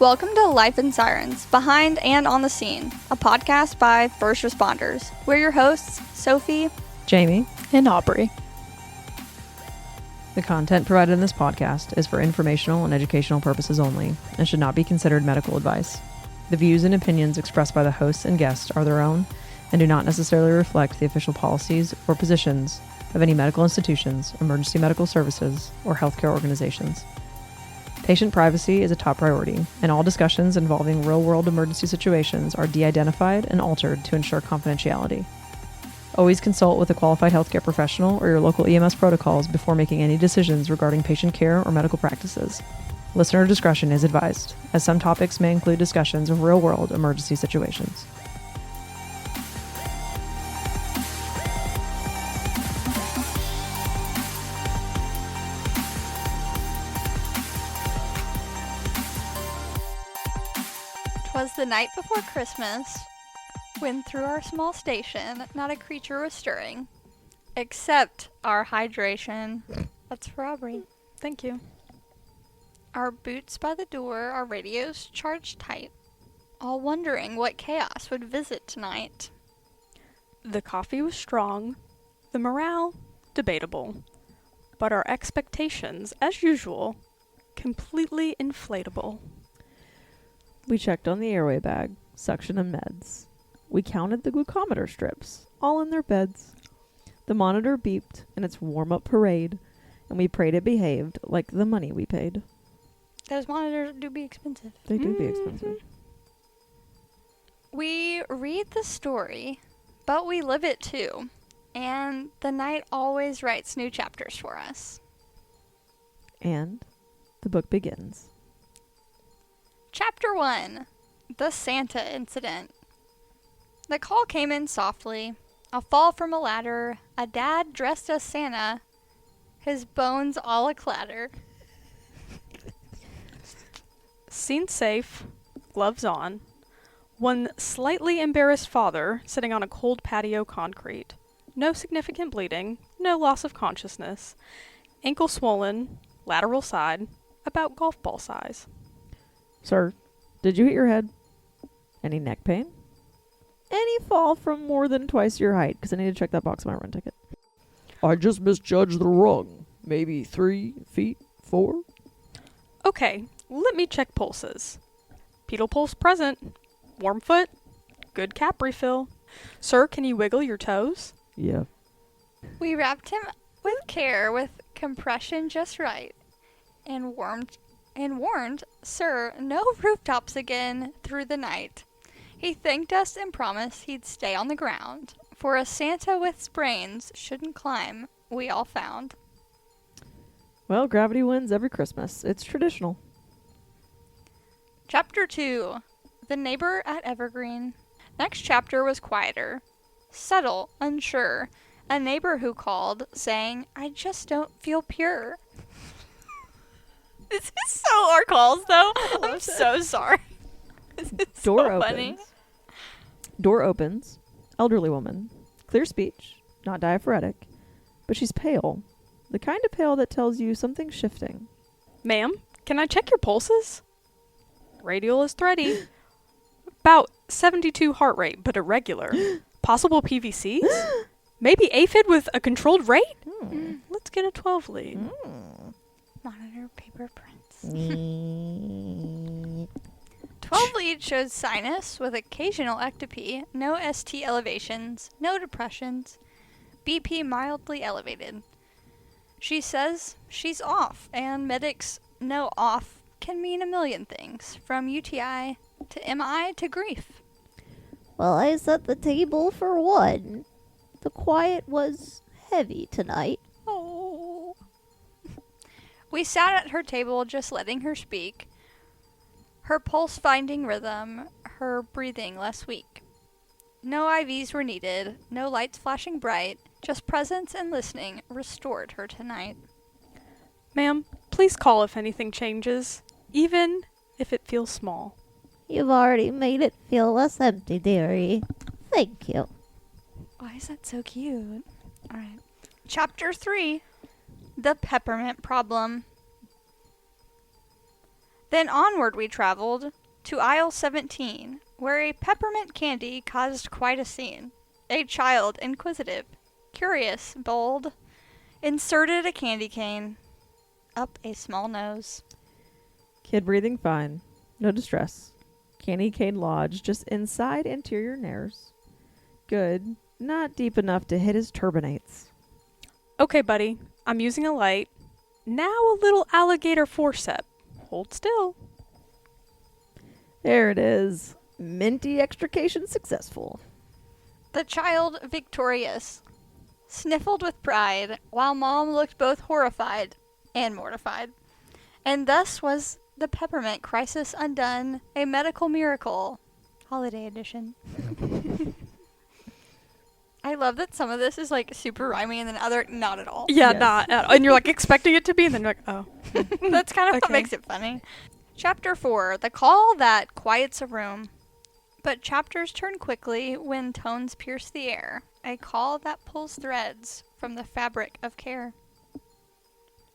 Welcome to Life in Sirens, Behind and on the Scene, a podcast by first responders. We're your hosts, Sophie, Jamie, and Aubrey. The content provided in this podcast is for informational and educational purposes only and should not be considered medical advice. The views and opinions expressed by the hosts and guests are their own and do not necessarily reflect the official policies or positions of any medical institutions, emergency medical services, or healthcare organizations. Patient privacy is a top priority, and all discussions involving real-world emergency situations are de-identified and altered to ensure confidentiality. Always consult with a qualified healthcare professional or your local EMS protocols before making any decisions regarding patient care or medical practices. Listener discretion is advised, as some topics may include discussions of real-world emergency situations. "'Twas the night before Christmas, when through our small station not a creature was stirring, except our hydration." That's for Aubrey. Thank you. "Our boots by the door, our radios charged tight, all wondering what chaos would visit tonight." The coffee was strong, the morale debatable, but our expectations, as usual, completely inflatable. We checked on the airway bag, suction and meds. We counted the glucometer strips, all in their beds. The monitor beeped in its warm-up parade, and we prayed it behaved like the money we paid. Those monitors do be expensive. They do be expensive. We read the story, but we live it too. And the night always writes new chapters for us. And the book begins. Chapter 1, The Santa Incident. The call came in softly. A fall from a ladder, a dad dressed as Santa, his bones all a-clatter. Scene safe, gloves on. One slightly embarrassed father sitting on a cold patio concrete. No significant bleeding, no loss of consciousness. Ankle swollen, lateral side, about golf ball size. Sir, did you hit your head? Any neck pain? Any fall from more than twice your height? Because I need to check that box on my run ticket. I just misjudged the rung. Maybe 3 feet, 4? Okay, let me check pulses. Pedal pulse present. Warm foot. Good cap refill. Sir, can you wiggle your toes? Yeah. We wrapped him with care, with compression just right, and warned, "Sir, no rooftops again through the night." He thanked us and promised he'd stay on the ground, for a Santa with sprains shouldn't climb, we all found. Well, gravity wins every Christmas. It's traditional. Chapter 2, The Neighbor at Evergreen. Next chapter was quieter. Subtle, unsure. A neighbor who called, saying, "I just don't feel pure." This is so our calls, though. I'm so sorry. This is Door so opens. funny. Door opens. Elderly woman. Clear speech. Not diaphoretic. But she's pale. The kind of pale that tells you something's shifting. Ma'am, can I check your pulses? Radial is thready. About 72 heart rate, but irregular. Possible PVCs? Maybe aphid with a controlled rate? Let's get a 12 lead. Monitor paper prints. 12 lead shows sinus with occasional ectopy, no ST elevations, no depressions, BP mildly elevated. She says she's off, and medics know off can mean a million things, from UTI to MI to grief. Well, I set the table for one. The quiet was heavy tonight. Oh. We sat at her table just letting her speak, her pulse finding rhythm, her breathing less weak. No IVs were needed, no lights flashing bright, just presence and listening restored her tonight. Ma'am, please call if anything changes, even if it feels small. You've already made it feel less empty, dearie. Thank you. Why is that so cute? Alright. Chapter 3, The Peppermint Problem. Then onward we traveled to aisle 17, where a peppermint candy caused quite a scene. A child, inquisitive, curious, bold, inserted a candy cane up a small nose. Kid breathing fine. No distress. Candy cane lodge just inside anterior nares. Good. Not deep enough to hit his turbinates. Okay, buddy. I'm using a light. Now a little alligator forcep. Hold still. There it is. Minty extrication successful. The child, victorious, sniffled with pride, while Mom looked both horrified and mortified. And thus was the peppermint crisis undone, a medical miracle. Holiday edition. I love that some of this is like super rhyming and then other not at all. Yeah, Yes. not at all. And you're like expecting it to be, and then you're like, oh. That's kind of what Okay. makes it funny. Chapter 4, the call that quiets a room. But chapters turn quickly when tones pierce the air, a call that pulls threads from the fabric of care.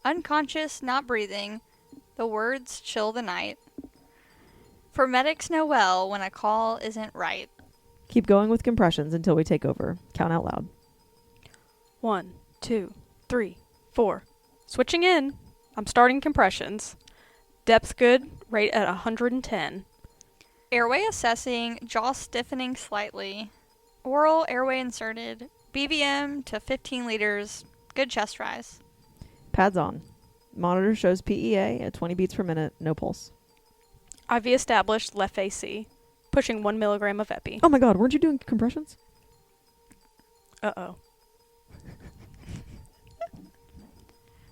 Unconscious, not breathing, the words chill the night. For medics know well when a call isn't right. Keep going with compressions until we take over. Count out loud. 1, 2, 3, 4. Switching in. I'm starting compressions. Depth good, rate at 110. Airway assessing, jaw stiffening slightly. Oral airway inserted. BVM to 15 liters. Good chest rise. Pads on. Monitor shows PEA at 20 beats per minute. No pulse. IV established, left AC. Pushing 1 milligram of epi. Oh my god, weren't you doing compressions? Uh-oh.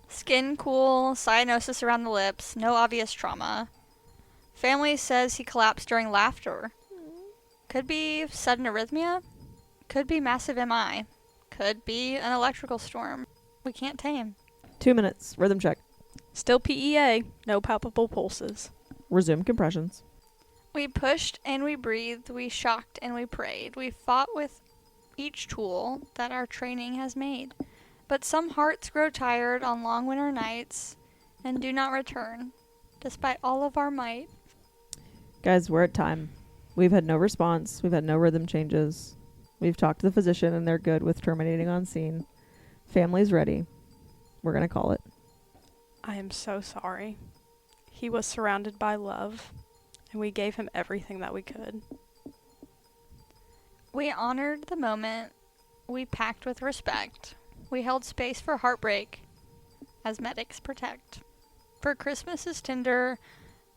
Skin cool, cyanosis around the lips, no obvious trauma. Family says he collapsed during laughter. Could be sudden arrhythmia. Could be massive MI. Could be an electrical storm. We can't tame. 2 minutes. Rhythm check. Still PEA, no palpable pulses. Resume compressions. We pushed and we breathed, we shocked and we prayed. We fought with each tool that our training has made. But some hearts grow tired on long winter nights and do not return, despite all of our might. Guys, we're at time. We've had no response. We've had no rhythm changes. We've talked to the physician and they're good with terminating on scene. Family's ready. We're going to call it. I am so sorry. He was surrounded by love, and we gave him everything that we could. We honored the moment. We packed with respect. We held space for heartbreak as medics protect. For Christmas is tender,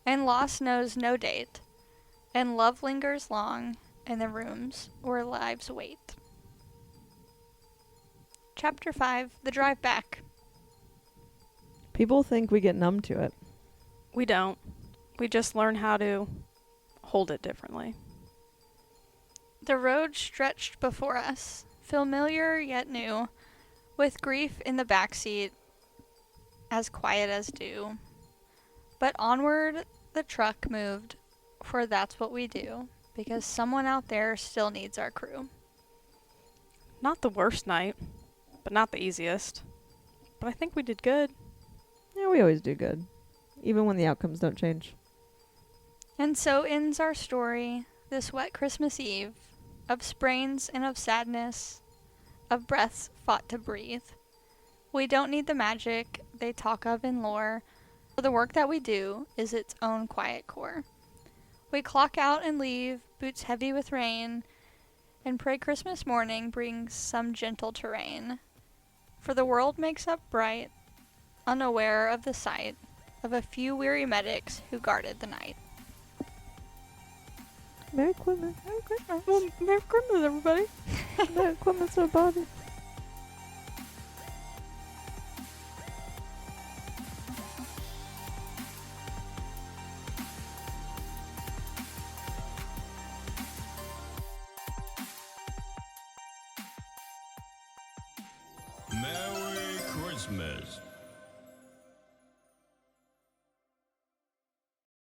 and loss knows no date, and love lingers long in the rooms where lives wait. Chapter 5, The Drive Back. People think we get numb to it. We don't. We just learn how to hold it differently. The road stretched before us, familiar yet new, with grief in the backseat, as quiet as dew. But onward the truck moved, for that's what we do, because someone out there still needs our crew. Not the worst night, but not the easiest. But I think we did good. Yeah, we always do good. Even when the outcomes don't change. And so ends our story, this wet Christmas Eve, of sprains and of sadness, of breaths fought to breathe. We don't need the magic they talk of in lore. The work that we do is its own quiet core. We clock out and leave, boots heavy with rain, and pray Christmas morning brings some gentle terrain. For the world makes up bright, unaware of the sight of a few weary medics who guarded the night. Merry Christmas. Merry Christmas. Well, Merry Christmas, everybody. Merry Christmas, everybody. Merry Christmas.